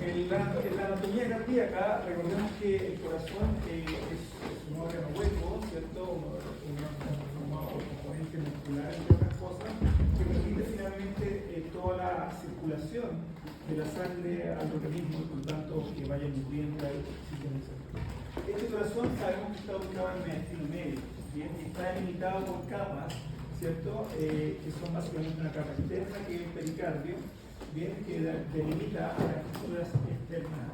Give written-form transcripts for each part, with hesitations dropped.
en la anatomía cardíaca, recordemos que el corazón es un órgano hueco, ¿cierto? Un componente muscular, entre otras cosas, que permite finalmente toda la circulación de la sangre al organismo y por lo tanto que vaya nutriendo al sistema sanguíneo. Este corazón sabemos que está ubicado en el intestino medio, ¿bien? Está delimitado por capas, ¿cierto? Que son básicamente una capa externa, que es el pericardio, ¿bien? Que delimita a las estructuras externas.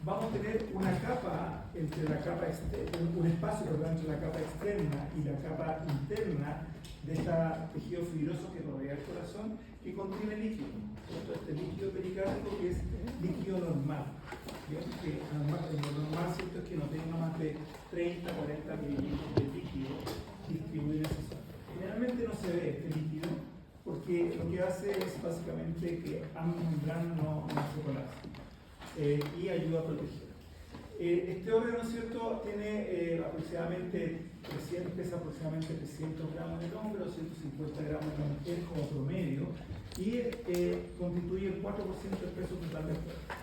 Vamos a tener una capa entre la capa externa, un espacio entre la capa externa y la capa interna de este tejido fibroso que rodea el corazón, que contiene líquido, ¿cierto? Este líquido pericárdico que es líquido normal. ¿Bien? Que lo normal, ¿cierto? Es que no tenga más de 30, 40 mililitros de líquido distribuido en esa zona. Generalmente no se ve este líquido porque lo que hace es básicamente que ambos membranas no se colapsen y ayuda a proteger. Este órgano, ¿cierto? Tiene pesa aproximadamente 300 gramos en el hombre, 250 gramos en la mujer como promedio y constituye el 4% del peso total del cuerpo.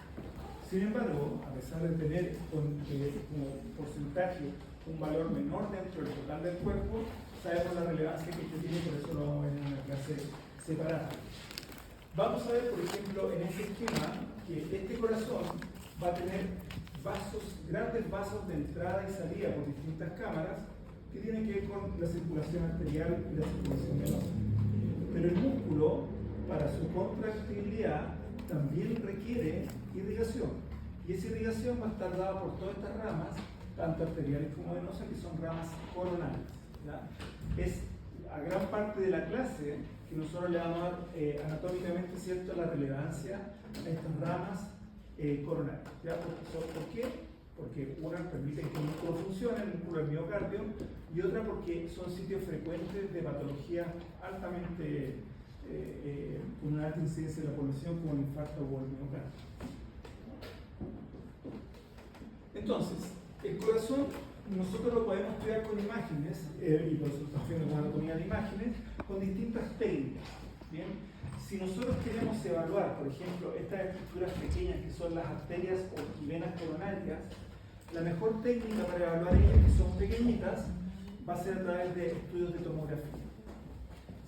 Sin embargo, a pesar de tener como porcentaje un valor menor dentro del total del cuerpo, sabemos la relevancia que este tiene, por eso lo vamos a ver en una clase separada. Vamos a ver, por ejemplo, en este esquema, que este corazón va a tener grandes vasos de entrada y salida por distintas cámaras que tienen que ver con la circulación arterial y la circulación venosa. Pero el músculo, para su contractibilidad, también requiere irrigación. Y esa irrigación va a estar dada por todas estas ramas, tanto arteriales como venosas, que son ramas coronales. ¿Ya? Es a gran parte de la clase que nosotros le vamos a dar anatómicamente, ¿cierto?, la relevancia a estas ramas coronales. ¿Ya? ¿Por qué? Porque una permite que el músculo funcione, el músculo del miocardio, y otra porque son sitios frecuentes de patología altamente con una alta incidencia de la población, como el infarto o el miocardio. Entonces, el corazón nosotros lo podemos estudiar con imágenes, y por eso estamos viendo una anatomía de imágenes, con distintas técnicas. ¿Bien? Si nosotros queremos evaluar, por ejemplo, estas estructuras pequeñas que son las arterias y venas coronarias, la mejor técnica para evaluar ellas, que son pequeñitas, va a ser a través de estudios de tomografía.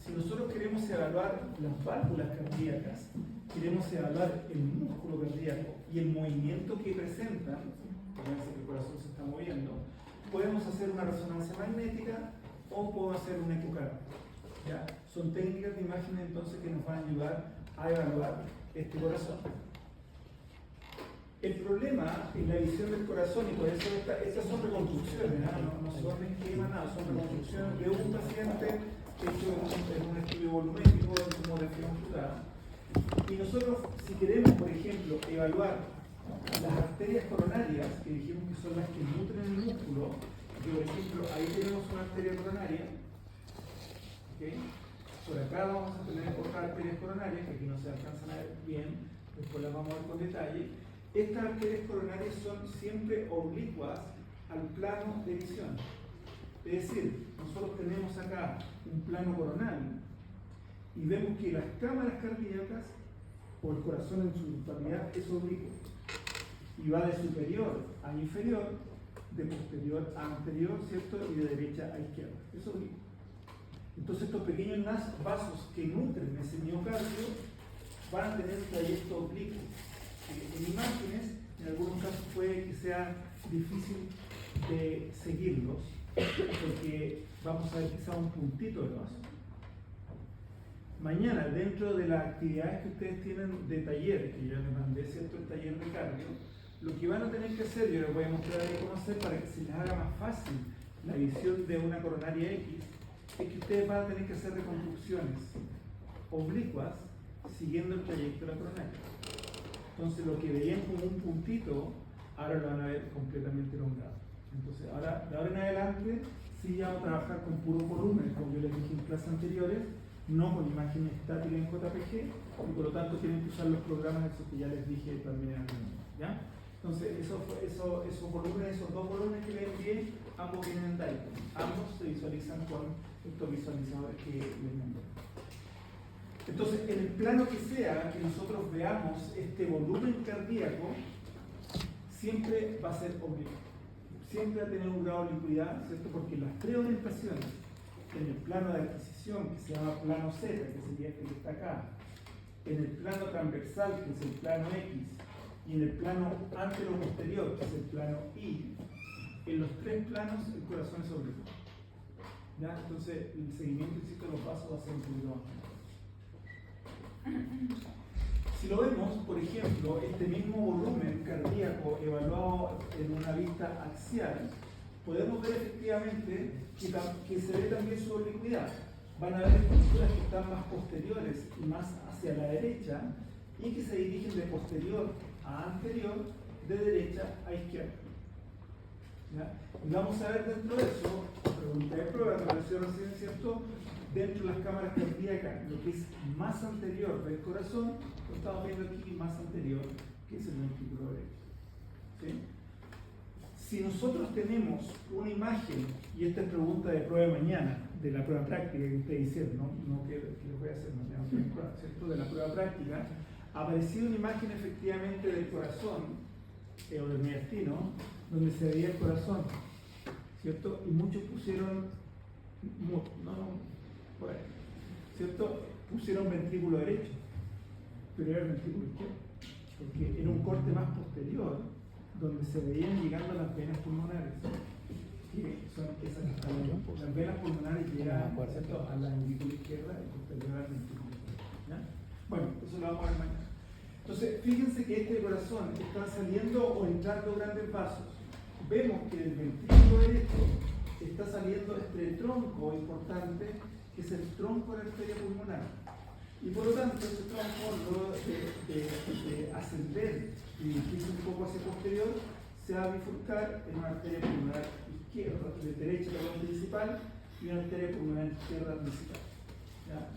Si nosotros queremos evaluar las válvulas cardíacas, queremos evaluar el músculo cardíaco y el movimiento que presentan, fíjense que el corazón se está moviendo, podemos hacer una resonancia magnética o podemos hacer un ecocardio. ¿Ya? Son técnicas de imágenes entonces que nos van a ayudar a evaluar este corazón. El problema en la visión del corazón, y por eso estas son reconstrucciones, no son esquemas, nada, son reconstrucciones de un paciente hecho en un estudio volumétrico de tomografía computada. Y nosotros, si queremos, por ejemplo, evaluar las arterias coronarias, que dijimos que son las que nutren el músculo, que por ejemplo, ahí tenemos una arteria coronaria, ¿okay? Por acá vamos a tener otras arterias coronarias, que aquí no se alcanzan a ver bien, después las vamos a ver con detalle. Estas arterias coronarias son siempre oblicuas al plano de visión. Es decir, nosotros tenemos acá un plano coronal y vemos que las cámaras cardíacas o el corazón en su totalidad es oblicuo y va de superior a inferior, de posterior a anterior, ¿cierto? Y de derecha a izquierda. Es oblicuo. Entonces estos pequeños vasos que nutren ese miocardio van a tener un trayecto oblicuo. En imágenes, en algunos casos puede que sea difícil de seguirlos, porque vamos a ver quizá un puntito de vaso. Mañana, dentro de las actividades que ustedes tienen de taller, que yo les mandé, ¿cierto?, el taller de cardio, lo que van a tener que hacer, yo les voy a mostrar ahí cómo hacer para que se les haga más fácil la visión de una coronaria X, es que ustedes van a tener que hacer reconstrucciones oblicuas siguiendo el trayecto de la coronaria. Entonces lo que veían como un puntito, ahora lo van a ver completamente elongado. Entonces ahora, de ahora en adelante, sí ya vamos a trabajar con puro volumen, como yo les dije en clases anteriores, no con imágenes estáticas en JPG, y por lo tanto tienen que usar los programas esos que ya les dije también anteriormente. ¿Ya? Entonces esos volúmenes, esos dos volúmenes que les envié, ambos vienen en Dayton. Ambos se visualizan con estos visualizadores que les mandé. Entonces, en el plano que sea que nosotros veamos este volumen cardíaco, siempre va a ser oblicuo. Siempre va a tener un grado de licuidad, ¿cierto? Porque las tres orientaciones, en el plano de adquisición, que se llama plano Z, que sería este que está acá, en el plano transversal, que es el plano X, y en el plano antero-posterior, que es el plano Y, en los tres planos el corazón es oblicuo. ¿Ya? Entonces, el seguimiento, insisto, de los vasos va a ser un poquito más. Si lo vemos, por ejemplo, este mismo volumen cardíaco evaluado en una vista axial, podemos ver efectivamente que se ve también su oblicuidad. Van a haber estructuras que están más posteriores y más hacia la derecha y que se dirigen de posterior a anterior, de derecha a izquierda. ¿Ya? Y vamos a ver dentro de eso, pregunta de prueba, me pareció recién, ¿cierto? Dentro de las cámaras cardíacas, lo que es más anterior del corazón, lo estamos viendo aquí más anterior, que es el ventrículo derecho. ¿Sí? Si nosotros tenemos una imagen, y esta es pregunta de prueba de mañana, de la prueba práctica que ustedes hicieron, no que les voy a hacer mañana, ¿cierto? De la prueba práctica, ha aparecido una imagen efectivamente del corazón, o del mediastino, donde se veía el corazón, ¿cierto? Y muchos pusieron, ¿cierto? Pusieron ventrículo derecho, pero era el ventrículo izquierdo, porque era un corte más posterior, donde se veían llegando las venas pulmonares, que son esas que están ahí. Las venas pulmonares llegan, ¿cierto?, a la aurícula izquierda y posterior al ventrículo izquierdo. ¿Ya? Bueno, eso lo vamos a ver mañana. Entonces, fíjense que este corazón está saliendo o entrando grandes vasos. Vemos que el ventrículo derecho está saliendo este tronco importante, que es el tronco de la arteria pulmonar. Y por lo tanto, ese tronco, luego de ascender y dirigirse un poco hacia posterior, se va a bifurcar en una arteria pulmonar izquierda, de derecha la principal, y una arteria pulmonar izquierda principal. ¿Ya?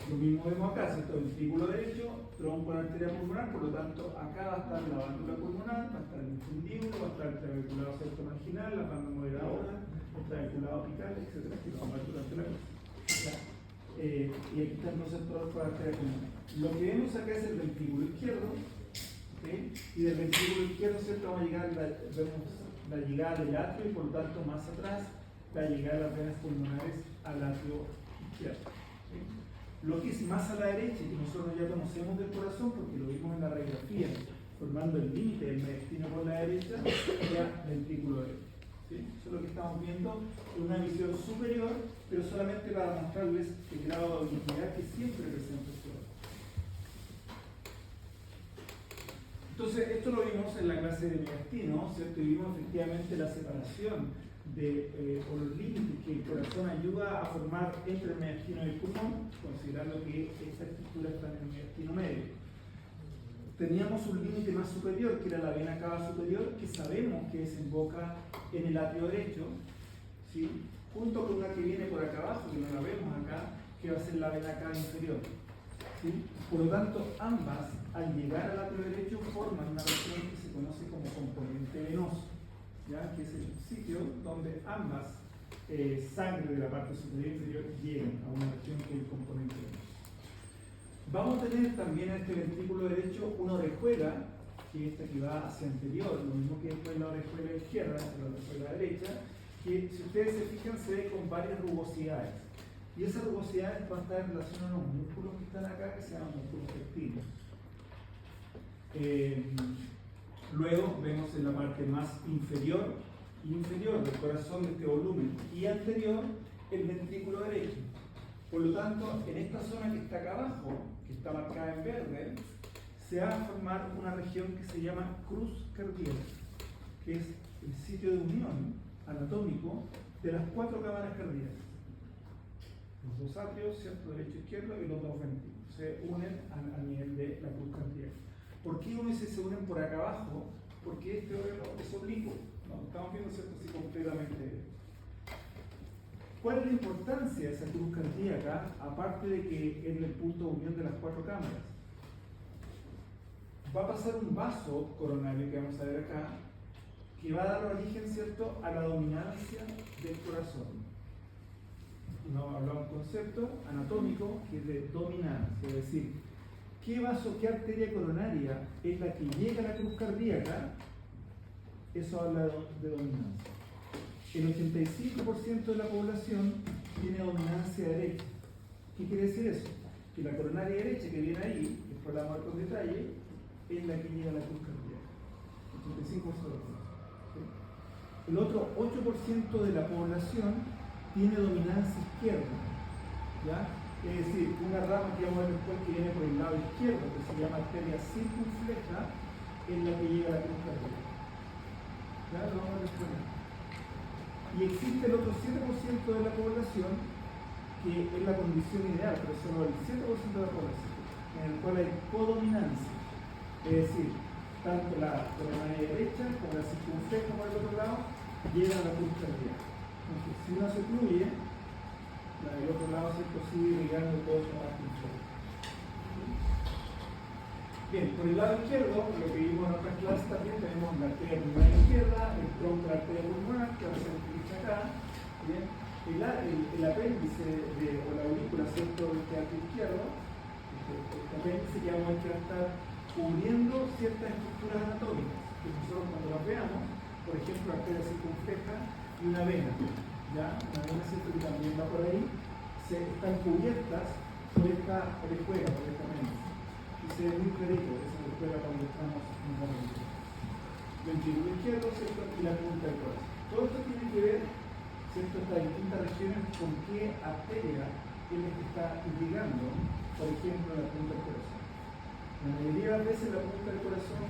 Lo mismo vemos acá, ¿cierto? Ventrículo derecho, tronco de la arteria pulmonar, por lo tanto, acá va a estar la válvula pulmonar, va a estar el infundíbulo, va a estar el trabeculado septomarginal, la banda moderadora, el trabeculado apical, etc. que lo vamos a ver durante la clase. Y aquí están los sectores para la arteria pulmonar. Lo que vemos acá es el ventrículo izquierdo, ¿okay? Y del ventrículo izquierdo, ¿cierto? Vamos a llegar, vemos la llegada del atrio y por lo tanto más atrás, la llegada de las venas pulmonares al atrio izquierdo. ¿Okay? Lo que es más a la derecha, que nosotros ya conocemos del corazón porque lo vimos en la radiografía, formando el límite del mediastino por la derecha, ya ventrículo derecho. ¿Sí? Eso es lo que estamos viendo en una visión superior, pero solamente para mostrarles el grado de oblicuidad que siempre presenta el corazón. Entonces, esto lo vimos en la clase de mediastino, ¿cierto? Y vimos efectivamente la separación o los límites que el corazón ayuda a formar entre el mediastino y el pulmón, considerando que esta estructura está en el mediastino medio. Teníamos un límite más superior, que era la vena cava superior, que sabemos que desemboca en el atrio derecho, ¿sí? Junto con una que viene por acá abajo, que no la vemos acá, que va a ser la vena cava inferior. ¿Sí? Por lo tanto, ambas, al llegar al atrio derecho, forman una región que se conoce como componente venoso, ¿ya? Que es el sitio donde ambas sangre de la parte superior e inferior llegan a una región que es el componente venoso. Vamos a tener también en este ventrículo derecho una orejuela, que es esta que va hacia anterior, lo mismo que después la orejuela izquierda, la orejuela derecha, que si ustedes se fijan se ve con varias rugosidades. Y esas rugosidades van a estar en relación a los músculos que están acá, que se llaman músculos pectinos. Luego vemos en la parte más inferior del corazón de este volumen y anterior el ventrículo derecho. Por lo tanto, en esta zona que está acá abajo, que está marcada en verde, se va a formar una región que se llama cruz cardíaca, que es el sitio de unión anatómico de las cuatro cámaras cardíacas. Los dos atrios, ¿cierto? Derecho e izquierdo, y los dos ventrículos se unen a nivel de la cruz cardíaca. ¿Por qué uno se unen por acá abajo? Porque este órgano es oblicuo. No, estamos viendo, ¿cierto? Así completamente. ¿Cuál es la importancia de esa cruz cardíaca, aparte de que es el punto de unión de las cuatro cámaras? Va a pasar un vaso coronario que vamos a ver acá, que va a dar origen, ¿cierto?, a la dominancia del corazón. y vamos a hablar de un concepto anatómico que es de dominancia, es decir, qué arteria coronaria es la que llega a la cruz cardíaca. Eso habla de dominancia. El 85% de la población tiene dominancia derecha. ¿Qué quiere decir eso? Que la coronaria derecha que viene ahí, después la marco en detalle, es la que llega a la cruz cardíaca. 85%. ¿Sí? El otro 8% de la población tiene dominancia izquierda. ¿Ya? Es decir, una rama que vamos a ver después que viene por el lado izquierdo, que se llama arteria circunfleja, es la que llega a la cruz cardíaca. ¿Ya? Lo vamos a ver después. Y existe el otro 7% de la población que es la condición ideal, pero solo el 7% de la población, en el cual hay codominancia. Es decir, tanto la coronaria derecha como la circunfleja por el otro lado llegan a la cruz cardíaca. Entonces, si una se excluye, la del otro lado ¿cierto? Sigue llegando todo su parte inferior. Bien, por el lado izquierdo, lo que vimos en otras clases también, tenemos la arteria pulmonar izquierda, el tronco de la arteria pulmonar, que va a ser utiliza acá. Bien, el apéndice o la aurícula, ¿cierto? De este arco izquierdo, este apéndice que vamos a estar cubriendo ciertas estructuras anatómicas, que nosotros cuando las veamos, por ejemplo, la arteria circunfleja y una vena, ¿ya? Una vena, ¿cierto? Que también va por ahí, están cubiertas por esta orejuela, por esta apéndice. Y se ve muy clarito, esa orejuela cuando estamos en el momento. Ventrículo izquierdo, ¿cierto? Y la punta del corazón. Todo esto tiene que ver, ¿cierto? Estas distintas regiones con qué arteria es la que está irrigando, por ejemplo, la punta del corazón. La mayoría de las veces la punta del corazón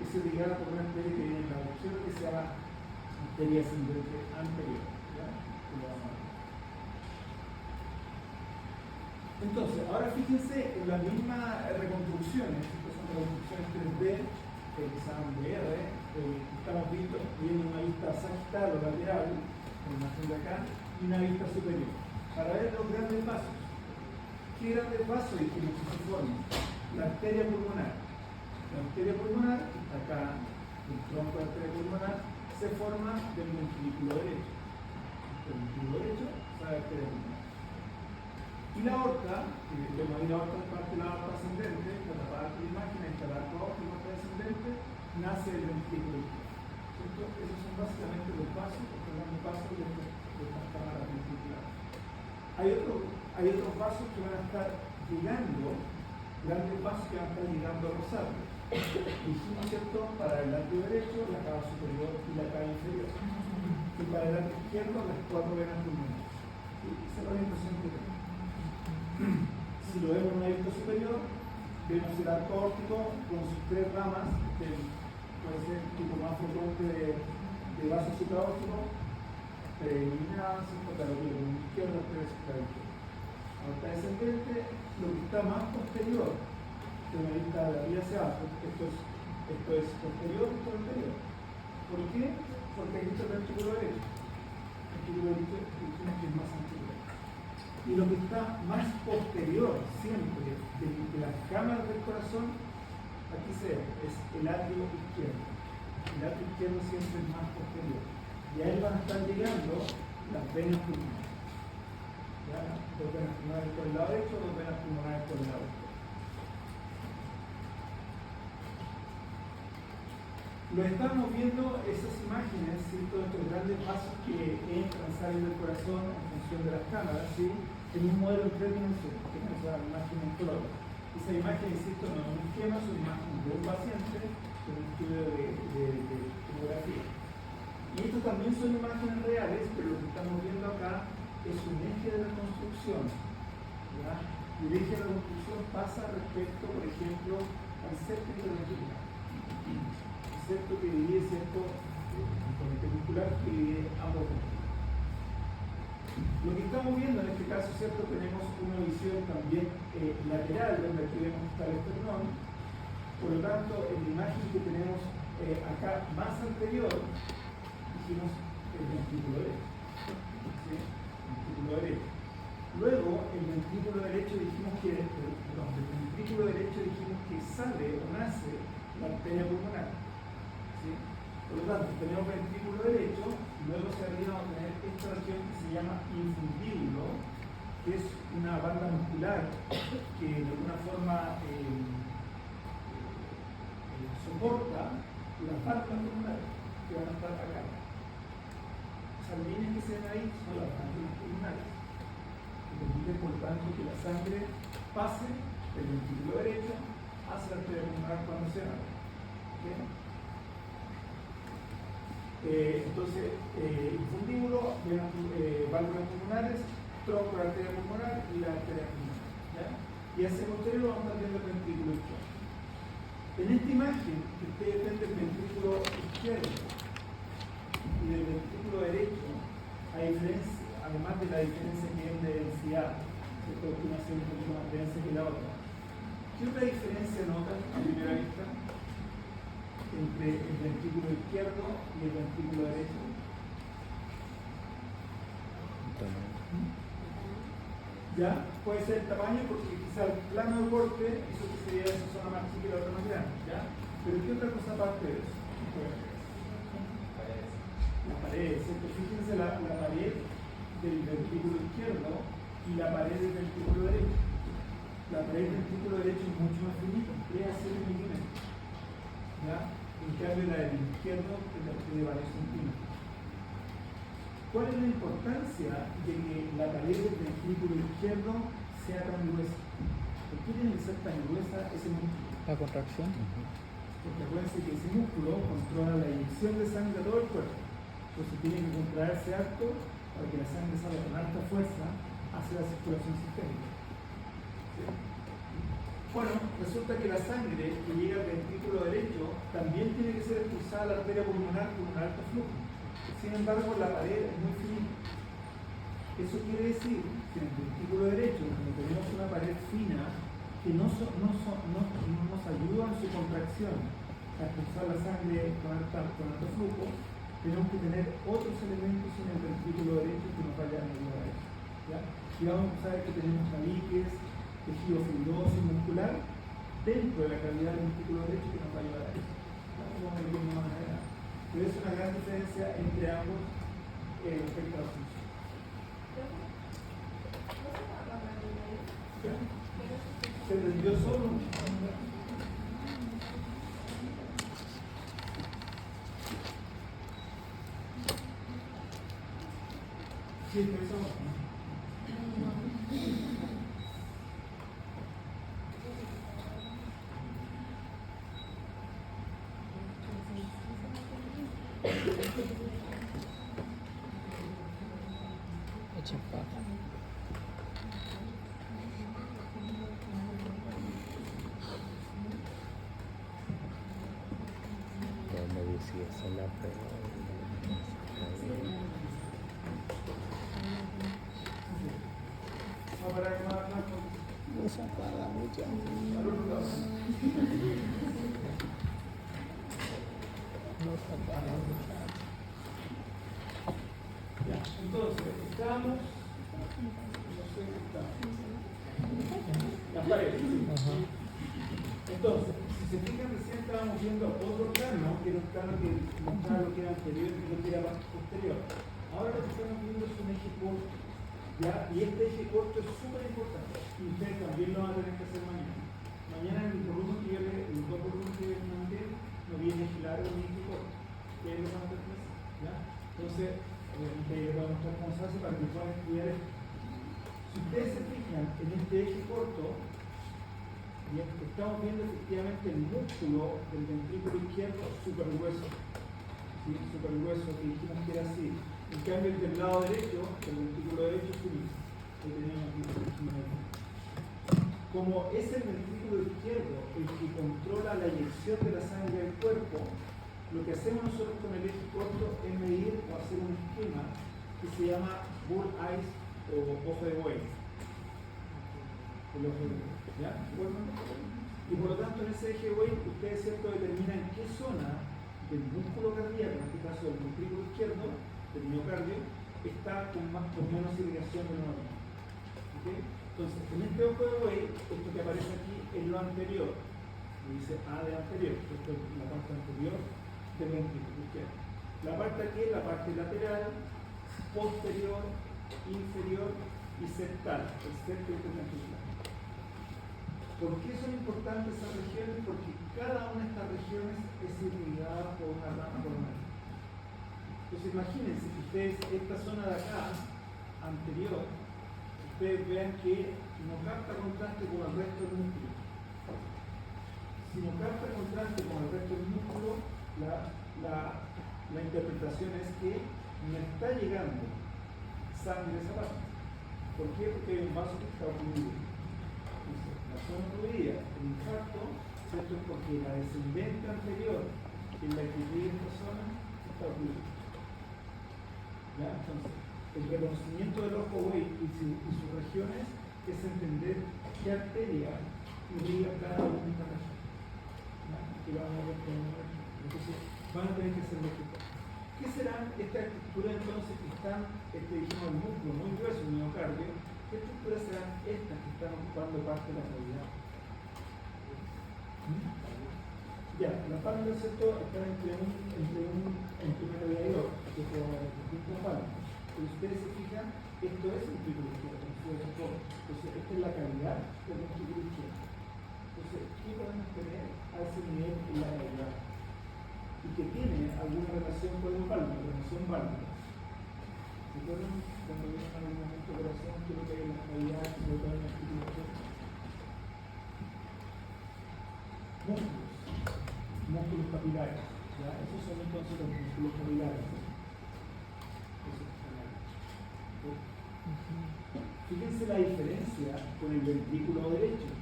es irrigada por una arteria que viene en la izquierda que se llama arteria ascendente anterior. ¿Ya? Entonces, ahora fíjense en las mismas reconstrucciones, estas son reconstrucciones 3D, que se llaman VR, estamos viendo una vista sagital o lateral, la imagen de acá, y una vista superior, para ver los grandes vasos. ¿Qué grandes vasos dijimos que se forman? La arteria pulmonar. La arteria pulmonar, que está acá, el tronco de la arteria pulmonar, se forma del ventrículo derecho. El ventrículo derecho es la arteria pulmonar. Y la aorta, que vemos ahí la aorta en parte de la aorta ascendente, que la parte de la imagen, está la aorta aórtica descendente, nace del ventrículo izquierdo. Esos son básicamente los pasos, los grandes pasos de estas cámaras ventriculares. Hay otros vasos que van a estar llegando, grandes vasos que van a estar llegando a los arterios. Dijimos, ¿cierto? Para el arterio derecho, la cava superior y la cava inferior. Y para el arterio izquierdo, las 4 venas pulmonares. Esa es la orientación que tenemos. Si lo vemos en una vista superior, vemos el arco aórtico con sus 3 ramas, que puede ser el tipo más frecuente de vaso supraórtico, eliminadas, para lo que es izquierda, aorta descendente, lo que está más posterior, de una vista de arriba hacia abajo, esto es posterior, esto es anterior. ¿Por qué? Porque aquí está el ventrículo derecho. El ventrículo derecho es más anterior. Y lo que está más posterior siempre de las cámaras del corazón, aquí se ve, es el atrio izquierdo. El atrio izquierdo siempre es más posterior. Y a él van a estar llegando las venas pulmonares. ¿Ya? 2 venas pulmonares por el lado derecho, 2 venas pulmonares por el lado izquierdo. Lo estamos viendo esas imágenes, ¿cierto? Estos grandes vasos que entran, salen del corazón en función de las cámaras, ¿sí? En un modelo en 3 dimensiones, que es la imagen en color. Esa imagen, insisto, no es un esquema, es una imagen de un paciente con un estudio de tomografía. Y estos también son imágenes reales, pero lo que estamos viendo acá es un eje de reconstrucción. ¿Ya? Y el eje de reconstrucción pasa respecto, por ejemplo, al septo interventricular. Septo que divide, ¿cierto? El comité muscular que divide ambos ventrículos. Lo que estamos viendo en este caso, ¿cierto? Tenemos una visión también lateral, donde aquí vemos está el esternón. Por lo tanto, en la imagen que tenemos acá más anterior, dijimos el ventrículo derecho. ¿Sí? El ventrículo derecho. Luego, el ventrículo derecho dijimos que, del ventrículo derecho dijimos que sale o nace la arteria pulmonar. ¿Sí? Por lo tanto, tenemos ventrículo derecho, luego se arriba a tener esta región que se llama infundíbulo, que es una banda muscular que de alguna forma soporta las bandas pulmonares que van a estar acá. Esas líneas que se ven ahí son las bandas pulmonares, que permiten por tanto que la sangre pase del ventrículo derecho hacia la arteria pulmonar cuando se abre. ¿Okay? Entonces, infundíbulo, válvulas pulmonares, tronco de la arteria pulmonar y la arteria pulmonar. ¿Ya? Y hacia el posterior vamos a estar viendo el ventrículo izquierdo. En esta imagen, que ustedes ven del ventrículo izquierdo y del ventrículo derecho, además de la diferencia que hay de densidad, ¿cierto? Que una tiene un poquito más densa que la otra. ¿Qué otra diferencia notan a primera vista entre el ventrículo izquierdo y el ventrículo derecho? ¿Ya? Puede ser el tamaño porque quizá el plano de corte hizo que se viera esa zona más chica y la otra más grande, ¿ya? Pero ¿qué otra cosa aparte de eso? La pared, ¿cierto? Fíjense la pared del ventrículo izquierdo y la pared del ventrículo derecho. La pared del ventrículo derecho es mucho más finita, 3 a 7 milímetros, ¿ya? En cambio la del izquierdo tiene varios centímetros. ¿Cuál es la importancia de que la pared del ventrículo izquierdo sea tan gruesa? ¿Por qué tiene que ser tan gruesa ese músculo? La contracción. Porque acuérdense que ese músculo controla la inyección de sangre a todo el cuerpo. Entonces tiene que contraerse harto para que la sangre salga con alta fuerza hacia la circulación sistémica. ¿Sí? Bueno, resulta que la sangre que llega al ventrículo derecho también tiene que ser expulsada a la arteria pulmonar con un alto flujo. Sin embargo, la pared es muy finita. Eso quiere decir que en el ventrículo derecho, cuando tenemos una pared fina que no nos ayuda en su contracción a expulsar la sangre con alto flujo, tenemos que tener otros elementos en el ventrículo derecho que nos vayan a ayudar a eso. ¿Ya? Y vamos a ver que tenemos tabiques, tejido fibroso y muscular dentro de la cavidad del ventrículo derecho que nos va a ayudar a eso. Vamos a ver más adelante. Pero es una gran diferencia entre ambos respecto a la función. ¿Se prendió solo? Sí, empezó. Echa pata. Me decía esa la prueba. Vamos a parar más. Esa para mucha. Al otro lado. No está para mucha. Ya, entonces, estamos. No sé qué estamos. Las paredes. Ajá. Entonces, si se fijan, recién estábamos viendo otro plano, que era un plano que mostraba lo que era anterior y lo que era posterior. Ahora lo que estamos viendo es un eje corto, ¿ya? Y este eje corto es súper importante. Y ustedes también lo van a tener que hacer mañana. Mañana en el volumen que yo les, los dos volúmenes que yo les mandé, no viene eje largo ni eje corto. ¿Qué es lo que van a hacer? ¿Ya? Entonces, obviamente yo les voy a mostrar cómo se hace para que puedan estudiar esto. Si ustedes se fijan en este eje corto, bien, estamos viendo efectivamente el músculo del ventrículo izquierdo súper grueso, ¿sí? Súper grueso, que dijimos que era así. En cambio, el del lado derecho, el ventrículo derecho es finito. Ahí tenemos aquí. Como es el ventrículo izquierdo el que controla la eyección de la sangre del cuerpo, lo que hacemos nosotros con el eje corto es medir o hacer un esquema que se llama bull eyes o ojo de buey. El ojo de buey. ¿Ya? Y por lo tanto en ese eje buey ustedes cierto determinan qué zona del músculo cardíaco, en este caso del ventrículo izquierdo, del miocardio, está con menos irrigación de lo normal. ¿Okay? Entonces, en este ojo de buey, esto que aparece aquí es lo anterior. Me dice A de anterior, esto es la parte anterior del ventrículo izquierdo. La parte aquí es la parte lateral, posterior, inferior y y septal, el septo interventricular. ¿Por qué son importantes esas regiones? Porque cada una de estas regiones es irrigada por una rama coronaria. Entonces imagínense que ustedes, esta zona de acá, anterior, ustedes vean que no capta contraste con el resto del músculo. Si no capta contraste con el resto del músculo, la interpretación es que no está llegando sangre a esa parte. ¿Por qué? Porque hay un vaso que está oprimido. Entonces, la zona fluida, el infarto, ¿cierto? Es porque la descendente anterior, en la que llega esta zona, está oprimida. ¿Ya? Entonces, el reconocimiento del ojo Wade y sus regiones es entender qué arteria irriga cada una de estas regiones. Que vamos a ver cómo. Entonces, van a tener que hacer lógica. ¿Qué serán estas estructuras entonces que están, dijimos, el músculo muy grueso, el miocardio? ¿Qué estructuras serán estas que están ocupando parte de la cavidad? Ya, la válvula, ¿cierto? Están entre una cavidad y otra, que es como distintas válvulas. Pero si ustedes se fijan, esto es un ventrículo izquierdo, entonces esta es la cavidad del ventrículo izquierdo. Entonces, ¿qué podemos tener a ese nivel en la cavidad? Y que tiene alguna relación con el válvula, relación válvula. ¿Se acuerdan cuando vieron en algún momento corazón, que lo que hay en la cavidad, sobre todo en el ventrículo izquierdo? Músculos capilares. ¿Ya? Esos son entonces los músculos capilares. Fíjense la diferencia con el ventrículo derecho.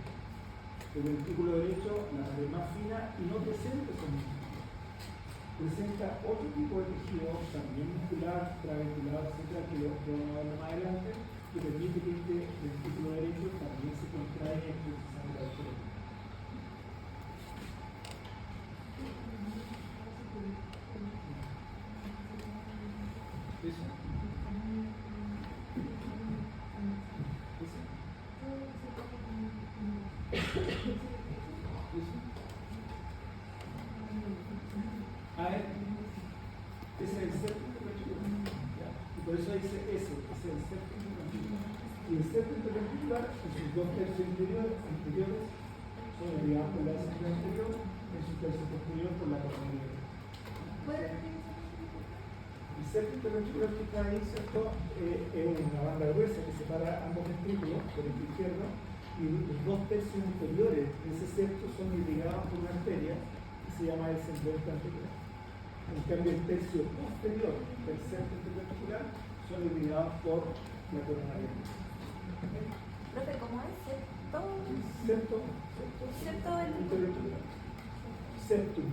El ventrículo derecho, la pared más fina y no presenta esos músculos. Presenta otro tipo de tejido, también muscular, trabecular, etcétera, que lo vamos a ver más adelante, que permite que este ventrículo derecho también se contraiga y expulse sangre al cerebro. ¿Eso? Ese es el septo interventricular. Y por eso dice ese es el septo interventricular. Y el septo interventricular, en sus dos tercios anteriores, son irrigados por la descendente anterior, en su tercio posterior por la coronaria. El septo interventricular que está ahí, ¿cierto? Es una banda gruesa que separa ambos ventrículos, derecho y izquierdo, y los dos tercios inferiores de ese septo son irrigados por una arteria que se llama descendente anterior. En cambio, el tercio posterior del septo interventricular son irrigados por la coronaria. Profe, ¿cómo es? Septo interventricular. Septum.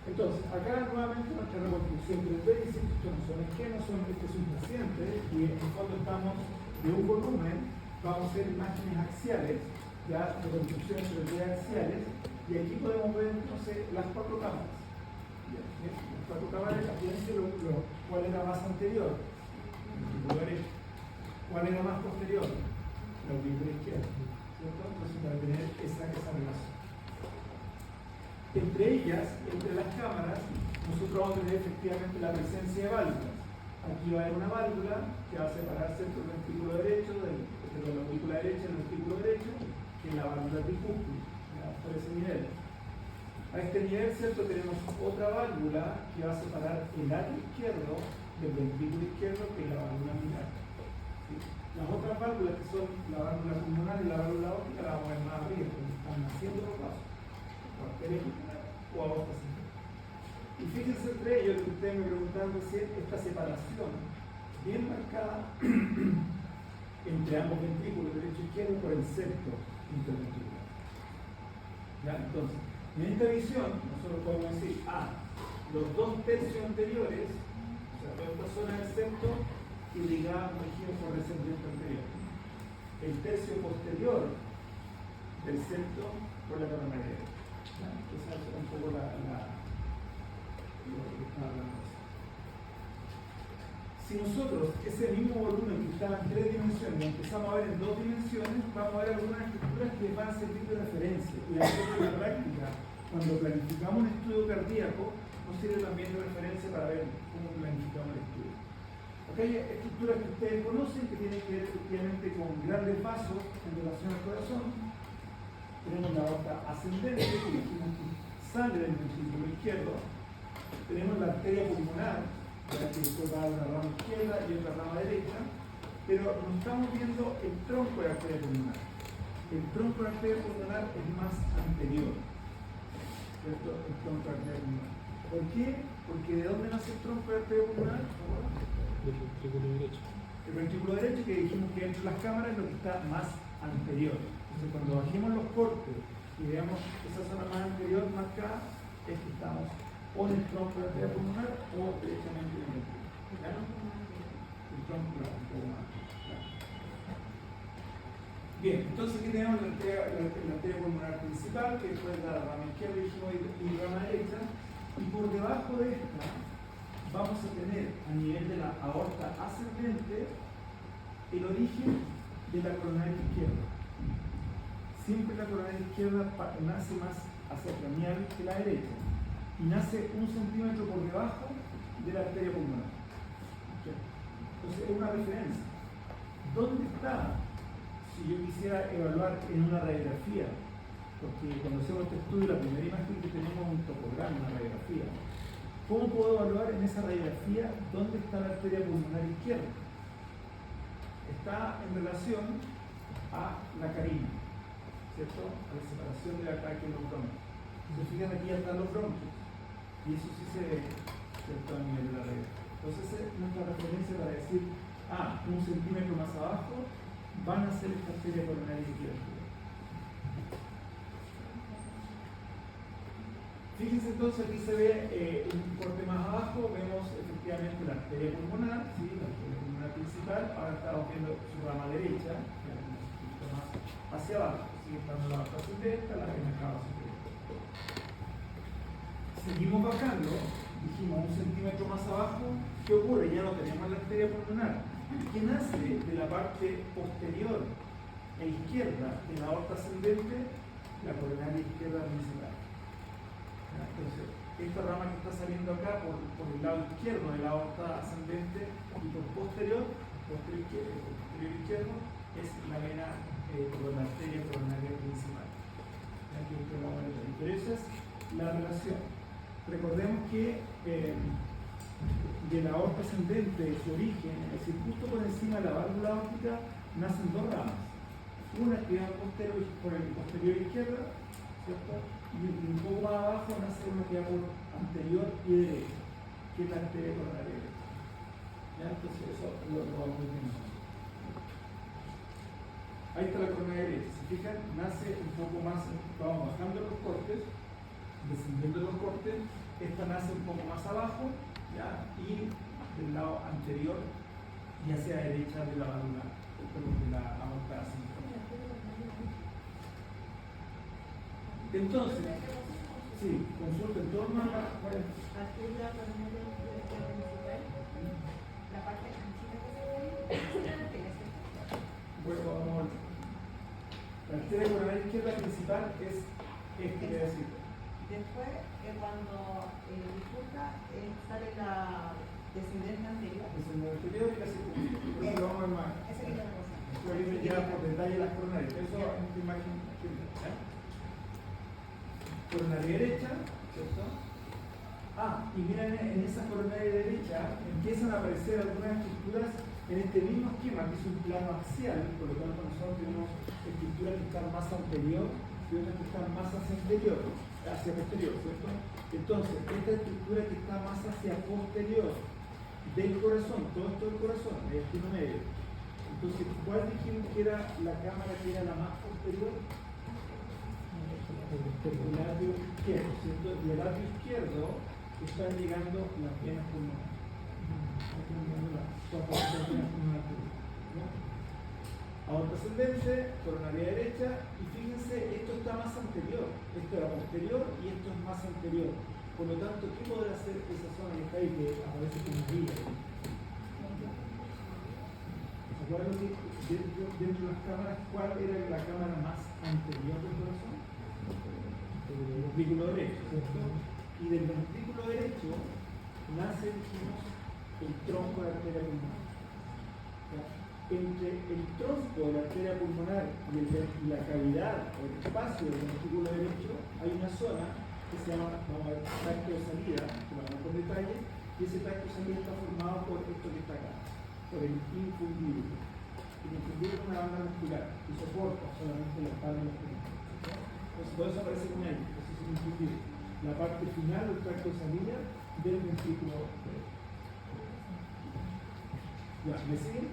Entonces, acá nuevamente nuestra reconstrucción 3D dice que estos no son esquemas, este es un paciente y en el fondo estamos de un volumen, vamos a hacer imágenes axiales, ya de reconstrucciones 3D axiales, y aquí podemos ver entonces las cuatro cámaras. Las cuatro cámaras, fíjense cuál era más anterior, el derecho, cuál era más posterior, la aurícula izquierda, ¿cierto? Entonces para tener esa relación. Entre ellas, entre las cámaras, nosotros vamos a tener efectivamente la presencia de válvulas. Aquí va a haber una válvula que va a separar el ventrículo derecho de la aurícula derecha del ventrículo derecho, que es la válvula tricúspide, por ese nivel. A este nivel, ¿cierto? Tenemos otra válvula que va a separar el atrio izquierdo del ventrículo izquierdo, que es la válvula mitral. ¿Sí? Las otras válvulas, que son la válvula pulmonar y la válvula óptica, las vamos a ver más arriba, porque están naciendo los vasos. O aorta central. Y fíjense entre ellos que ustedes me preguntaron recién, esta separación bien marcada entre ambos ventrículos, derecho y izquierdo, por el septo interventricular. ¿Ya? Entonces, en esta visión, nosotros podemos decir, los dos tercios anteriores, o sea, toda esta zona del septo, irrigada regido por descendiente anterior. El tercio posterior del septo por la coronaria. Esa es un poco lo que está hablando. Si nosotros ese mismo volumen que estaba en 3 dimensiones lo empezamos a ver en 2 dimensiones, vamos a ver algunas estructuras que van a servir de referencia. Y a veces en la práctica, cuando planificamos un estudio cardíaco, nos sirve también de referencia para ver cómo planificamos el estudio. Acá hay estructuras que ustedes conocen que tienen que ver efectivamente con grandes vasos en relación al corazón. Tenemos la aorta ascendente, que dijimos que sale del ventrículo izquierdo. Tenemos la arteria pulmonar, ya que esto va a una rama izquierda y otra rama derecha, pero no estamos viendo el tronco de la arteria pulmonar. El tronco de la arteria pulmonar es más anterior, ¿cierto? El tronco de la arteria pulmonar. ¿Por qué? Porque ¿de dónde nace el tronco de la arteria pulmonar? Del ventrículo derecho. El ventrículo derecho, que dijimos que entre las cámaras es lo que está más anterior. Entonces, cuando bajemos los cortes y veamos esa zona más anterior marcada, es que estamos o en el tronco de la arteria pulmonar o directamente en el ventrículo. ¿Claro? El tronco de la pulmonar. Claro. Bien, entonces aquí tenemos la arteria pulmonar principal, que después da la rama izquierda y rama derecha, y por debajo de esta vamos a tener a nivel de la aorta ascendente el origen de la coronaria izquierda. Siempre la coronaria izquierda nace más hacia craneal que la derecha y nace 1 centímetro por debajo de la arteria pulmonar. Entonces es una referencia. ¿Dónde está? Si yo quisiera evaluar en una radiografía, porque cuando hacemos este estudio la primera imagen que tenemos es un topograma, una radiografía. ¿Cómo puedo evaluar en esa radiografía dónde está la arteria pulmonar izquierda? Está en relación a la carina, ¿cierto? A la separación de la tráquea y los bronquios. Si se fijan, aquí ya están los bronquios, y eso sí se ve, ¿cierto? A nivel de la radiografía. Entonces esa es nuestra referencia para decir, 1 centímetro más abajo van a ser esta arteria coronaria izquierda. Fíjense entonces, aquí se ve un corte más abajo, vemos efectivamente la arteria pulmonar, ¿sí? La arteria pulmonar principal, ahora estamos viendo su rama derecha, ya un poquito más hacia abajo, sigue estando la aorta ascendente, la vena cava superior. Seguimos bajando, dijimos 1 centímetro más abajo, ¿qué ocurre? Ya no tenemos la arteria pulmonar, que nace de la parte posterior e izquierda de la aorta ascendente, la coronaria izquierda principal. Entonces, esta rama que está saliendo acá por el lado izquierdo de la aorta ascendente y por posterior izquierdo, es la vena por la arteria coronaria principal. Pero esa es la relación. Recordemos que de la aorta ascendente, su origen, es decir, justo por encima de la válvula aórtica, nacen dos ramas. Una que va por el posterior izquierda, ¿cierto? Y un poco más abajo nace una que va por anterior y derecha, que es la arteria coronaria derecha. ¿Ya? Entonces eso lo vamos a ver. Ahí está la coronaria derecha. Si fijan, nace un poco más, vamos bajando los cortes, descendiendo los cortes, esta nace un poco más abajo, ¿ya? Y del lado anterior y hacia la derecha de la válvula, de la aorta ascendente. Entonces, sí, consulta en torno a la... Arteria coronaria principal, la parte anchita que se ve, Bueno, vamos a ver. La arteria coronaria izquierda principal es este, voy a decir. Después, cuando disfruta, sale la descendente anterior. Es el anterior y la circunferencia. Por eso lo vamos a ver más. Esa es la cosa. Esto ahí me lleva por detalle las coronarias. Eso es esta imagen aquí. ¿Ya? Coronaria derecha, ¿cierto? Y miren, en esa coronaria derecha empiezan a aparecer algunas estructuras en este mismo esquema, que es un plano axial, por lo tanto nosotros tenemos estructuras que están más anterior y otras que están más hacia posterior, ¿cierto? Entonces, esta estructura que está más hacia posterior del corazón, todo esto del corazón, el espino medio. Entonces, ¿cuál dijimos que era la cámara que era la más posterior? El labio izquierdo, ¿cierto? Y el labio izquierdo están llegando las venas pulmonares. Aorta ascendente, coronaria derecha, y fíjense, esto está más anterior, esto era posterior y esto es más anterior. Por lo tanto, ¿qué podrá hacer esa zona que está ahí que aparece como brilla? ¿Se acuerdan que dentro de las cámaras, cuál era la cámara más anterior del corazón? El ventrículo derecho, ¿cierto? Y del ventrículo derecho nace, dijimos, el tronco de la arteria pulmonar. ¿Ya? Entre el tronco de la arteria pulmonar y la cavidad o el espacio del ventrículo derecho hay una zona que se llama, vamos a ver, tracto de salida, que vamos a ver con detalle, y ese tracto de salida está formado por esto que está acá, por el infundíbulo. El infundíbulo es una banda muscular que soporta solamente la espalda y los pulmones. Entonces, por eso aparece con él, eso es el infundíbulo. La parte final del tracto de salida del ventrículo derecho. Ya, ¿me siguen?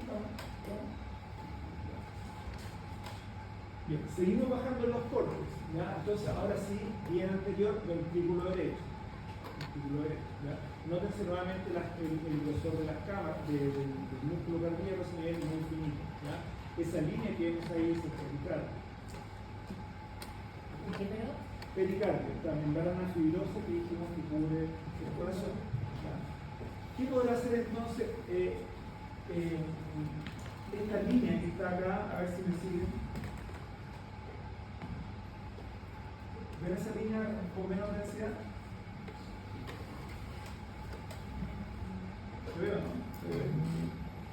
Bien, seguimos bajando en los cortes. ¿Ya? Entonces, ahora sí, bien anterior, ventrículo derecho. Ventrículo derecho. ¿Ya? Nótense nuevamente el grosor de las cámaras, del músculo cardíaco, es un nivel muy finito. ¿Ya? Esa línea que vemos ahí es el pericardio. ¿Qué peor? Pericardio, esta membrana fibrosa que dijimos que cubre el corazón. ¿Ya? ¿Qué podrá hacer entonces esta línea que está acá? A ver si me siguen. ¿Ven esa línea con menos densidad? ¿Se ve o no?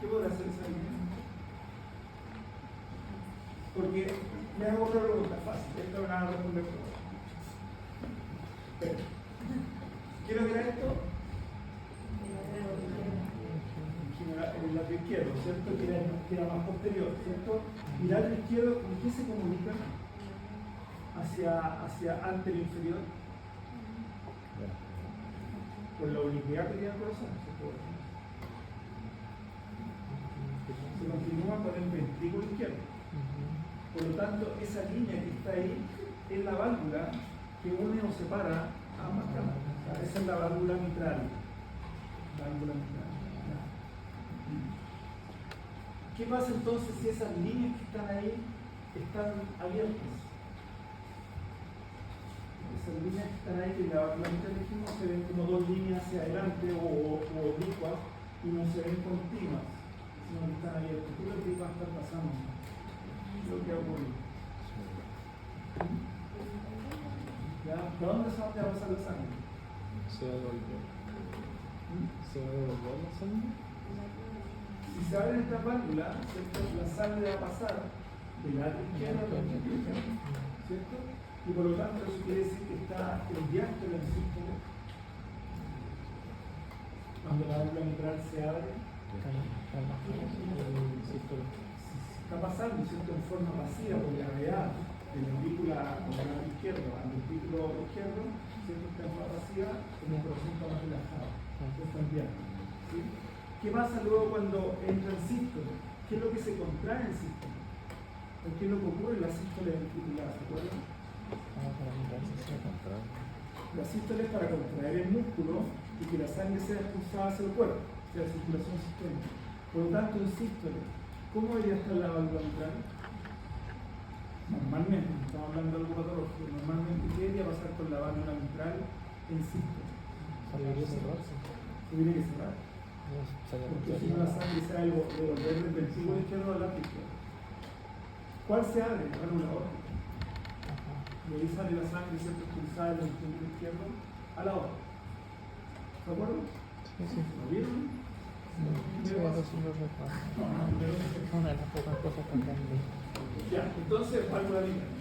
¿Qué podrá hacer esa línea? Porque me hago otra pregunta fácil, esta me la van a responder todo. Quiero ver esto. El lado izquierdo, ¿cierto? Que era más posterior, ¿cierto? Y el lado izquierdo, ¿con qué se comunica? Hacia anterior inferior. Por la oblicuidad que tiene el corazón, se continúa con el ventrículo izquierdo. Por lo tanto, esa línea que está ahí es la válvula que une o separa ambas cámaras. O sea, esa es la válvula mitral. Válvula mitral. ¿Ya? ¿Qué pasa entonces si esas líneas que están ahí están abiertas? Esas líneas que están ahí, que la válvula mitral dijimos, se ven como dos líneas hacia adelante o oblicuas y no se ven continuas, sino que están abiertas. ¿Qué es lo que va a estar pasando? Lo que ha ocurrido. ¿Ya? ¿Para dónde se va a pasar la sangre? Se va a devolver. Se va a devolver la sangre. Si se abren estas válvulas, ¿cierto? La sangre va a pasar del lado izquierdo al ventrículo izquierdo, ¿cierto? Y por lo tanto eso quiere decir que está el diástolo en sístole. Cuando la válvula mitral se abre, está pasando, ¿cierto? En forma pasiva por gravedad de la ventrícula izquierdo al ventrículo izquierdo, ¿cierto? Está en forma pasiva en un proceso más relajado. Esto está en diástolo, ¿sí? ¿Qué pasa luego cuando entra el sístole? ¿Qué es lo que se contrae en sístole? ¿O qué es lo que ocurre en la sístole ventricular? ¿Se acuerdan? La sístole es para contraer el músculo y que la sangre sea expulsada hacia el cuerpo, o sea, la circulación sistémica. Por lo tanto, en sístole, ¿cómo debería estar la válvula mitral? Normalmente, estamos hablando de algo patológico, normalmente, ¿qué debería pasar con la válvula mitral en sístole? Debería cerrarse. Se tiene que cerrar. Porque si no la sangre se va a devolver del ventrículo izquierdo al lado izquierdo. ¿Cuál se abre? La válvula aórtica. Y ahí sale la sangre siempre expulsada del ventrículo izquierdo a la aorta. ¿De acuerdo? Sí. ¿Lo vieron? Sí, eso sí lo recuerdo. Una de las pocas cosas que aprendí. Ya, entonces válvula mitral.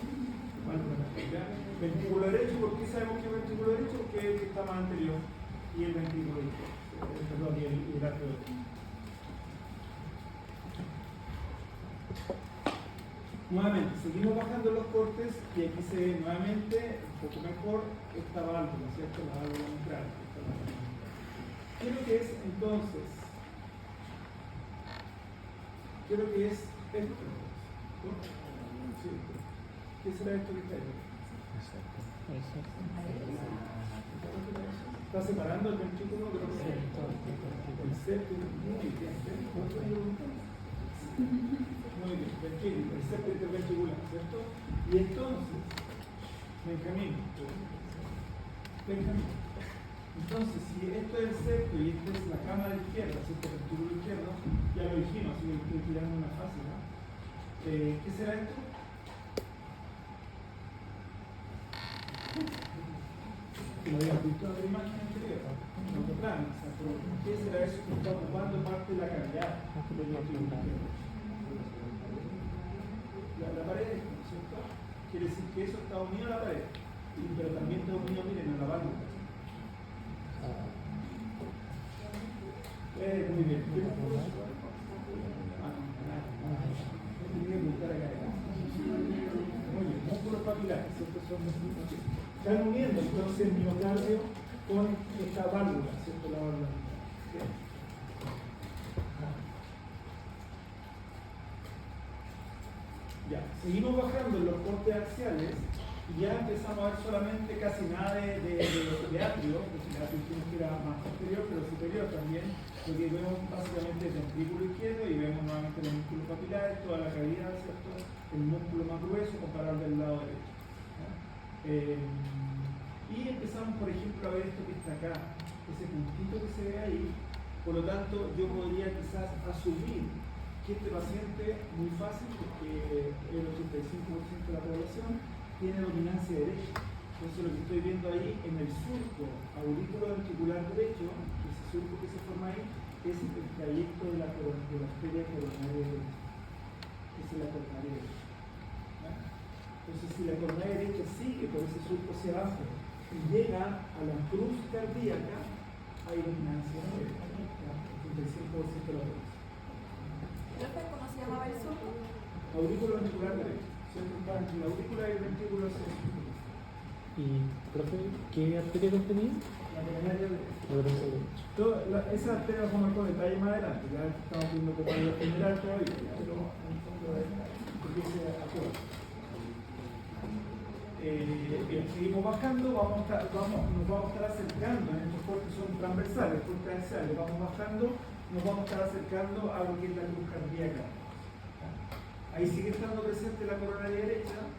¿Ya? Ventrículo derecho, ¿por qué sabemos que es ventrículo derecho? Porque es el que está más anterior y el ventrículo izquierdo. Perdón, y el arco derecho. Nuevamente, seguimos bajando los cortes y aquí se ve nuevamente un poco mejor esta válvula, ¿cierto? La válvula mitral. ¿Qué es lo que es entonces? ¿Qué es lo que es esto? ¿Sí? ¿Qué será esto que está ahí? ¿Está separando el ventrículo de los septos? El septo, muy bien. Muy bien, ventrículo, el septo interventricular, ¿cierto? Y entonces, Benjamín. Entonces, si esto es el septo y esta es la cámara izquierda, ¿cierto? El ventrículo izquierdo, ya lo dijimos, así que estoy tirando una fase, ¿no? ¿Qué será esto? Lo digo visto otra imagen anterior, en otro plano, o sea, pero ¿qué será eso que está ocupando parte de la cavidad del ventrículo izquierdo? La pared, ¿no es cierto? Quiere decir que eso está unido a la pared, pero también está unido, miren, a la válvula. Muy bien. ¿Qué músculos? Muy bien, músculos papilares, ¿cierto? Son músculos que están uniendo entonces el miocardio con esta válvula, ¿cierto? La válvula. Bien. Ya, seguimos bajando en los cortes axiales y ya empezamos a ver solamente casi nada de atrio, porque el atrio dijimos que era más posterior, pero superior también, porque vemos básicamente el ventrículo izquierdo y vemos nuevamente los músculos papilares, toda la cavidad, ¿cierto? El músculo más grueso comparado del lado derecho. ¿Ya? Y empezamos, por ejemplo, a ver esto que está acá, ese puntito que se ve ahí. Por lo tanto, yo podría quizás asumir que este paciente, muy fácil, porque el 85% de la población tiene dominancia derecha. Entonces lo que estoy viendo ahí en el surco auriculoventricular derecho, ese surco que se forma ahí, es el trayecto de la arteria coronaria derecha. Esa es la coronaria derecha. ¿Ya? Entonces si la coronaria derecha sigue por ese surco hacia abajo y llega a la cruz cardíaca, hay dominancia derecha. El 85% de la población. ¿Cómo se llamaba el surco? Aurículo ventricular derecho. Siempre está entre la aurícula y el ventrículo derecho. ¿Y, profe, qué arteria contenía? La coronaria derecha. La brazo derecho. Esa arteria vamos a ver con detalle más adelante. Ya estamos viendo como algo general todavía, pero en el fondo empiece a actuar. Bien, seguimos bajando, nos vamos a estar acercando en estos cortes son transversales, cortes axiales, vamos bajando. Nos vamos a estar acercando a lo que es la cruz cardíaca. Ahí sigue estando presente la coronaria derecha,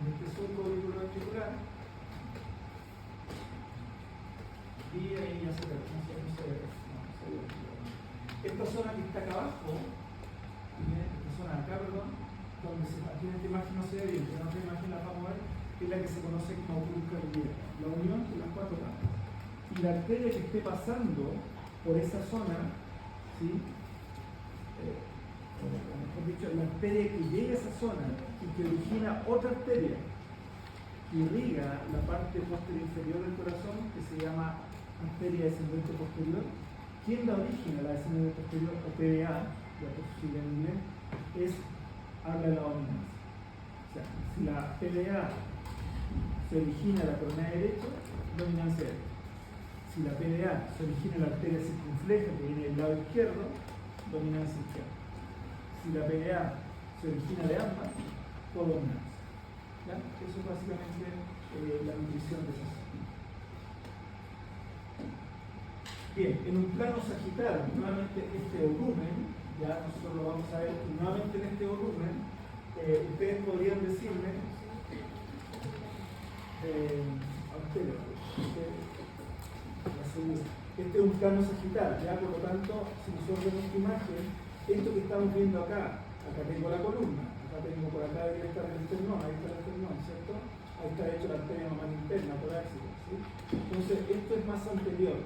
en este surco auriculoventricular. Y ahí ya se ve. Esta zona que está acá abajo, esta zona de acá, perdón, donde aquí en esta imagen no se ve bien, pero en otra imagen la vamos a ver, es la que se conoce como cruz cardíaca, la unión de las cuatro ramas. Y la arteria que esté pasando por esa zona, ¿sí? O mejor dicho, la arteria que llega a esa zona y que origina otra arteria que irriga la parte posterior inferior del corazón, que se llama arteria descendente posterior. ¿Quién la origina, la descendente posterior, o PDA, ya por su sigla en inglés, habla de la dominancia? O sea, si la PDA se origina en la coronaria derecha, dominancia derecha. Si la PDA se origina en la arteria circunfleja que viene del lado izquierdo, dominancia izquierda. Si la PDA se origina de ambas, codominancia. ¿Ya? Eso es básicamente la nutrición de esas. Bien, en un plano sagital, nuevamente este volumen, ya nosotros lo vamos a ver, nuevamente en este volumen, ustedes podrían decirme, este es un plano sagital, ya por lo tanto, si nosotros vemos esta imagen, esto que estamos viendo acá tengo la columna, acá tengo por acá debería estar el esternón, ahí está el esternón, ¿cierto? Ahí está hecho la arteria normal interna, torácica, ¿sí? Entonces, esto es más anterior,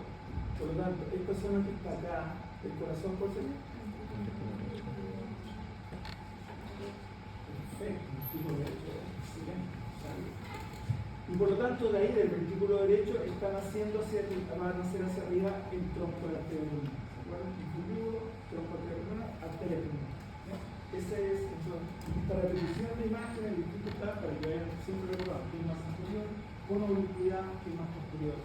por lo tanto, esta zona que está acá, el corazón, ¿cuál sería? Perfecto, el tipo derecho, excelente. Y por lo tanto, de ahí del ventrículo derecho van a hacer hacia arriba el tronco de la arteria pulmonar. ¿Se acuerdan? Infundíbulo, tronco de arteria pulmonar, arteria pulmonar. Esa es esta repetición de imagen en distintos etapas para que vayan siempre recordando que es más anterior, con oblicuidad que es más posterior.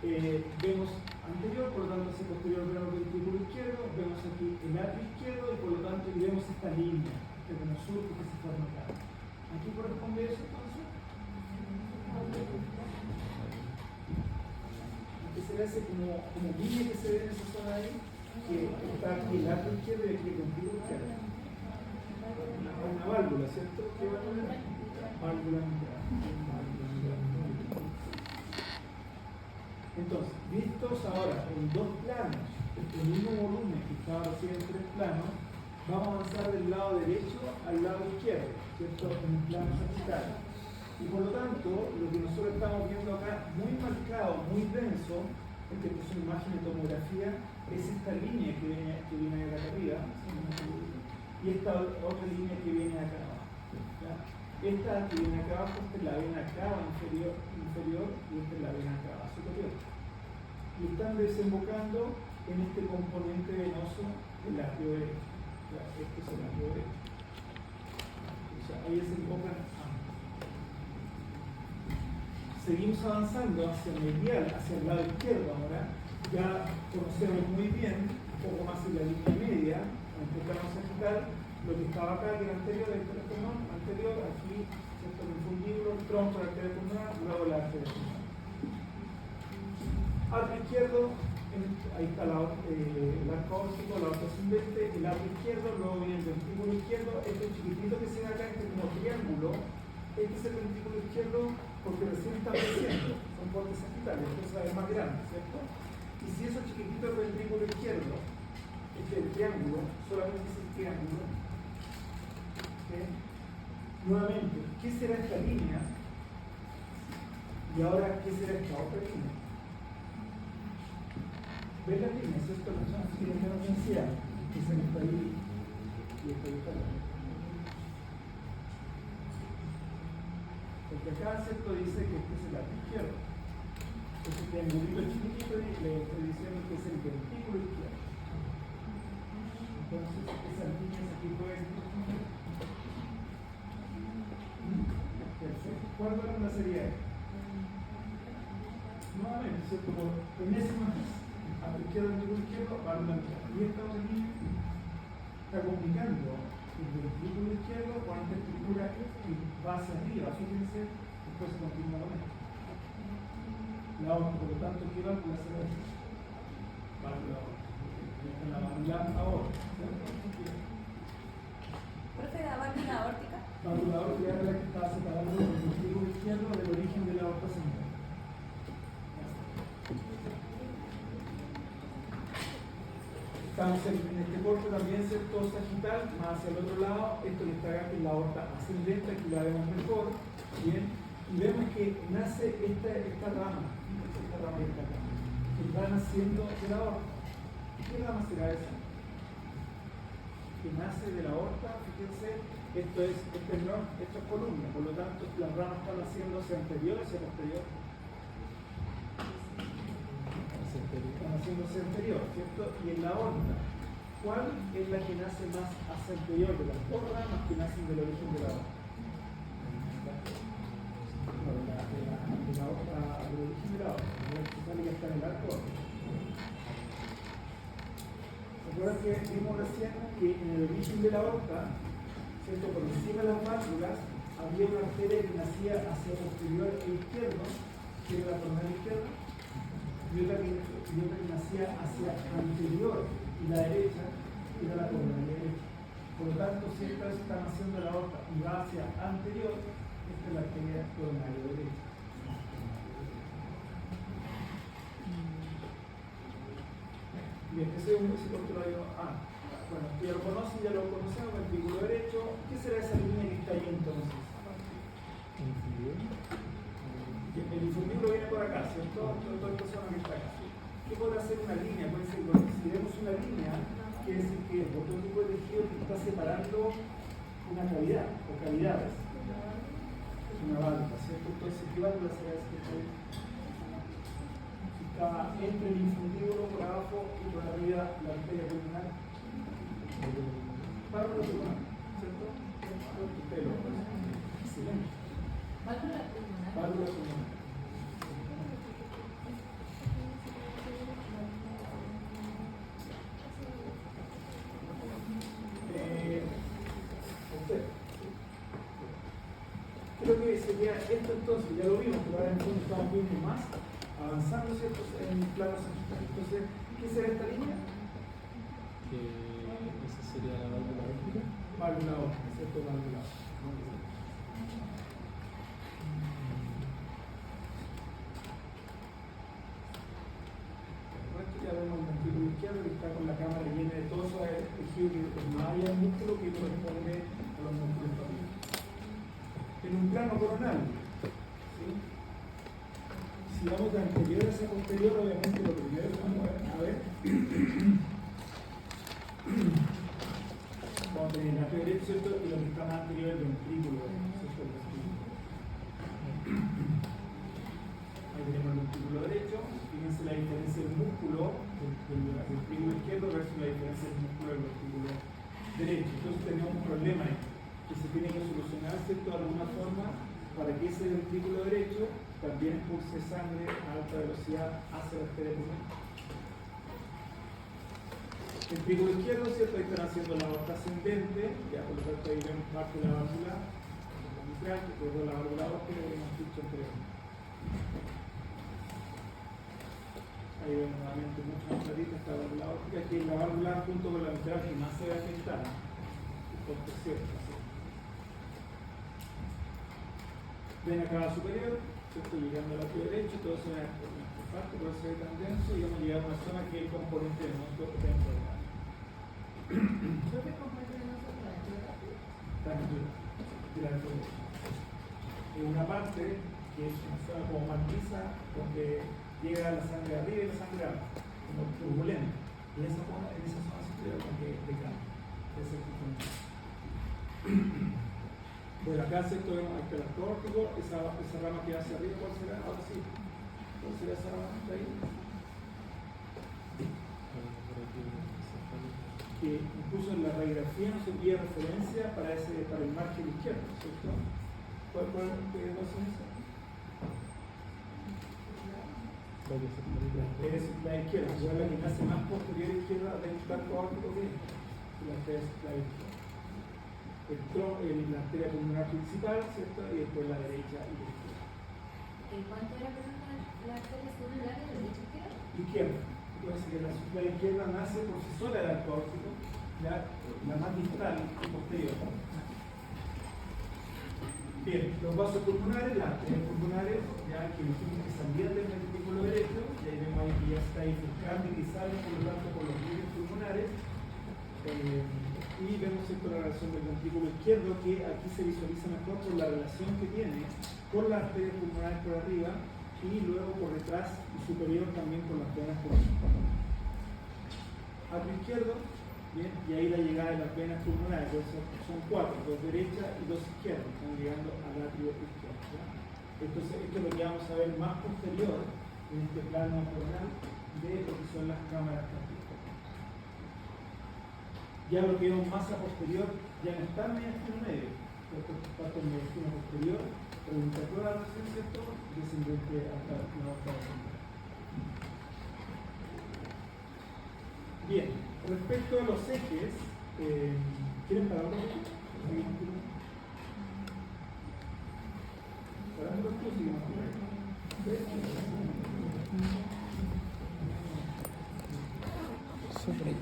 Vemos anterior, por lo tanto, hacia posterior vemos el ventrículo izquierdo, vemos aquí el atrio izquierdo y por lo tanto vemos esta línea, este como surco que se forma acá. ¿Aquí corresponde eso entonces? Que se ve ese como línea que se ve en esa zona ahí, que está aquí el atrio izquierdo y aquí el ventrículo izquierdo. Una válvula, ¿cierto? ¿Qué válvula? Válvula mitral. Entonces, vistos ahora en dos planos, el mismo volumen que estaba recién en tres planos, vamos a avanzar del lado derecho al lado izquierdo, ¿cierto? En un plano sagital. Y por lo tanto, lo que nosotros estamos viendo acá, muy marcado, muy denso, porque esto es una imagen de tomografía, es esta línea que viene de acá arriba, y esta otra línea que viene acá abajo. ¿Ya? Esta que viene acá abajo, esta es la vena cava inferior, y esta es la vena cava superior. Y están desembocando en este componente venoso del arco derecho. O sea, este es el arco derecho. O sea, ahí desembocan ambos. Seguimos avanzando hacia el medial, hacia el lado izquierdo ahora. Ya conocemos muy bien, un poco más en la línea media, empezamos a quitar lo que estaba acá, que era anterior, el teléfono anterior, aquí, ¿cierto? El infundíbulo, el tronco, la arteria pulmonar, luego la arteria pulmonar. Arco izquierdo, ahí está el arco óptico, la aorta ascendente, el arco izquierdo, luego viene el ventrículo izquierdo, este chiquitito que se ve acá, este como triángulo, este es el ventrículo izquierdo porque recién está creciendo, son cortes sagitales, entonces es más grande, ¿cierto? Y si eso chiquitito es el ventrículo izquierdo, este es el triángulo, solamente es el triángulo, ¿okay? Nuevamente, ¿qué será esta línea? Y ahora, ¿qué será esta otra línea? ¿Ves las líneas? Esto es lo que tiene menos densidad, que es esta línea y esta línea. Porque acá, ¿cierto? Dice que este es el arco izquierdo. Este triangulito chiquitito y le estoy diciendo que es el ventrículo izquierdo. Entonces, esas líneas aquí pueden... Perfecto. ¿Cuál banda sería esta? Nuevamente, ¿cierto? Por enésima vez. A la izquierda, ventrículo izquierdo, banda anterior. Y esta otra línea está comunicando el ventrículo izquierdo con esta estructura que va hacia arriba. Fíjense, después se continúa con esto. La aorta, por lo tanto, ¿qué válvula será esta? Válvula aorta. Esta es la válvula aorta. Profe, ¿la válvula aórtica? La válvula aorta era la que estaba separando el ventrículo izquierdo del origen de la aorta central. Estamos en este corte también, ¿cierto? Sagital, más hacia el otro lado, esto que está acá, que es la aorta ascendente, aquí la vemos mejor, ¿bien? Y vemos que nace esta rama que está acá, que va naciendo de la aorta. ¿Qué rama será esa? Que nace de la aorta, fíjense, esto es columna, por lo tanto las ramas están haciendo hacia anterior, hacia posterior. Están haciéndose anterior, ¿cierto? Y en la aorta, ¿cuál es la que nace más hacia anterior de las dos ramas que nacen del origen de la aorta? No, de la aorta, del origen de la aorta, que sale que está en el arco. ¿Se acuerdan que vimos recién que en el origen de la aorta, ¿cierto? Por encima de las válvulas, había una arteria que nacía hacia posterior e izquierdo, que era la coronal izquierda, y otra que nacía hacia anterior y la derecha era la coronaria derecha. Por lo tanto, si esta vez está naciendo la aorta y va hacia anterior, esta es la arteria coronaria derecha. Bien, ese es un contrario. Bueno, ya lo conocen, ya lo conocemos, el ventrículo derecho. ¿Qué será esa línea que está ahí entonces? El infundíbulo viene por acá, ¿cierto? Toda esta zona que está acá. ¿Qué puede hacer una línea? Puede ser, si vemos una línea, quiere decir que es otro tipo de tejido que está separando una cavidad o cavidades. Es una válvula, ¿cierto? Entonces, ¿qué válvula será esa que está ahí? Está entre el infundíbulo por abajo y por arriba la arteria pulmonar. Válvula pulmonar, ¿cierto? Excelente. Válvula pulmonar. Válvula pulmonar. Creo que sería esto entonces, ya lo vimos, pero ahora entonces estamos viendo más, avanzando, ¿cierto? En planos sagital. Entonces, ¿qué será esta línea? Que esa sería la válvula óptica. Válvula óptica, ¿cierto? Válvula óptica. Ya vemos el ventrículo izquierdo que está con la cámara llena de todo eso tejido que no haya músculo que corresponde a los músculos papilares. En un plano coronal, si vamos de anterior hacia posterior, obviamente lo primero que vamos a ver, vamos a tener el atrio derecho, ¿cierto? Y lo que está más anterior es el ventrículo, ¿cierto? Ahí tenemos el ventrículo derecho. Fíjense la diferencia del músculo del ventrículo izquierdo versus la diferencia del músculo del ventrículo derecho. Entonces tenemos un problema ahí, que se tiene que solucionar, ¿cierto? De alguna forma, para que ese ventrículo derecho también expulse sangre a alta velocidad hacia la arteria pulmonar. Ventrículo izquierdo, ¿cierto? Ahí están haciendo la aorta ascendente, ya por lo tanto ahí vemos parte de la válvula mitral, que quedó la válvula óptica que hemos dicho anteriormente. Ahí vemos nuevamente mucho más clarita esta válvula óptica, que es la válvula junto con la mitral que más se ve afectada, por cierto. Ven acá a la superior, ¿cierto? Llegando al atrio derecho, todo eso es por parte, por eso se ve tan denso, y hemos llegado a una zona que es el componente del músculo temporal. ¿Yo qué componente de nosotros? ¿La angiografía? Del atrio derecho. Es una parte que es una zona como marquiza, donde llega la sangre arriba y la sangre abajo, como turbulenta. Y en esa zona superior como que decana. Ese es el componente. Bueno, acá ¿cierto? Vemos el córtico, esa rama que va hacia arriba, ¿cuál será? Ahora sí. ¿Cuál será esa rama que está ahí? Que incluso en la radiografía nos envía referencia para el margen izquierdo, ¿cierto? ¿Qué cosa es esa? Es la izquierda, es la que nace más posterior izquierda del arco aórtico que la arteria izquierda. La arteria pulmonar principal, ¿cierto? Y después la derecha y la izquierda. ¿Cuánto era la arteria pulmonar de derecha izquierda? Izquierda. Entonces, que la izquierda nace por sí sola del arco aórtico, la más distal y posterior. Bien, los vasos pulmonares, las arterias pulmonares, ya que dijimos que salían del ventrículo derecho, y ahí vemos ahí que ya está infiltrando y que salen por lo tanto por los virus pulmonares. Y vemos esto la relación del ventrículo izquierdo, que aquí se visualiza mejor por la relación que tiene con las arterias pulmonares por arriba y luego por detrás y superior también con las venas pulmonares. Atrio izquierdo, bien, y ahí la llegada de las venas pulmonares, son 4, 2 derechas y 2 izquierdas, están llegando al atrio izquierdo. ¿Ya? Entonces, esto es lo que vamos a ver más posterior en este plano coronal de lo que son las cámaras cardíacas. Ya lo que vemos más a posterior ya no está en el mediastino medio, esto parte del mediastino posterior, pregunta toda la relación, ¿cierto? Descendente hasta la aorta central. Bien, respecto a los ejes, ¿quieren parar un poco? ¿Paramos los dos? Seguimos por ahí. Súper.